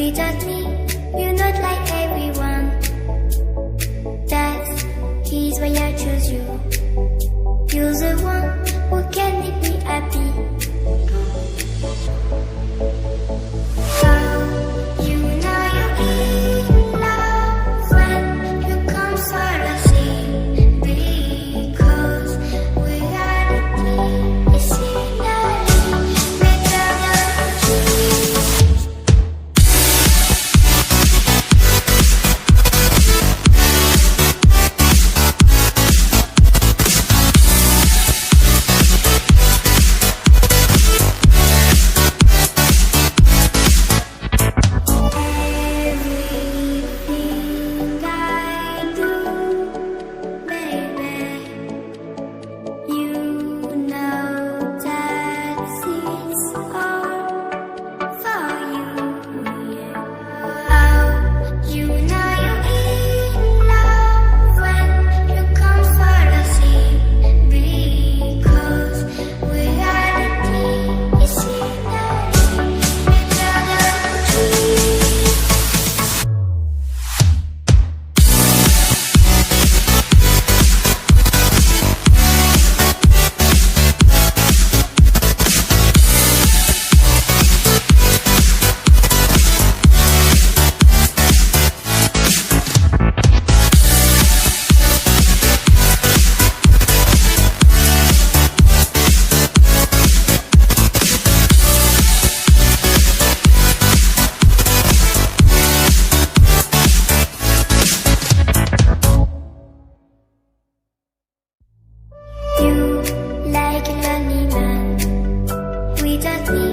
Without me, you're not like everyone. That's he's why I choose you. You're the one who can make me happy. Oh, you know you're in love when you come for the sea. Because reality is scenery better than dreams. Everything I do, baby, you know that it's all for you. Oh, you know you're in love when you come for the sea. Because reality is scenery better than dreams. You like a lonely man. Without me,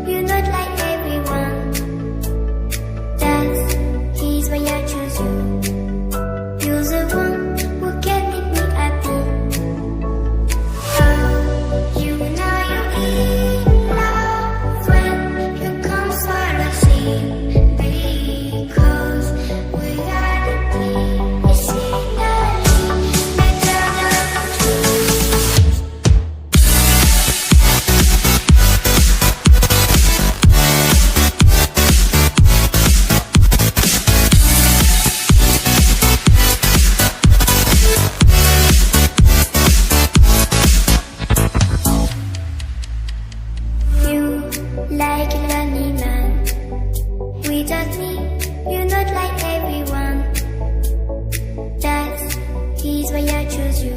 you're not like everyone. That's he's why I choose you. You're the one who can make me happy. Oh, you know you're in love when you come for the sea. Because reality is scenery better than dreams. You like a lonely man. Without me, you're not like everyone. That's he's why I choose you.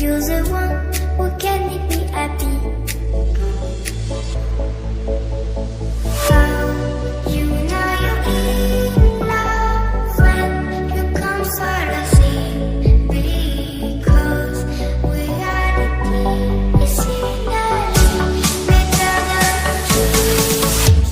You're the one who can make me happy. Oh, you know you're in love when you come for the sea. Because reality is scenery better than dreams.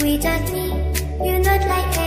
sweet at me. You're not like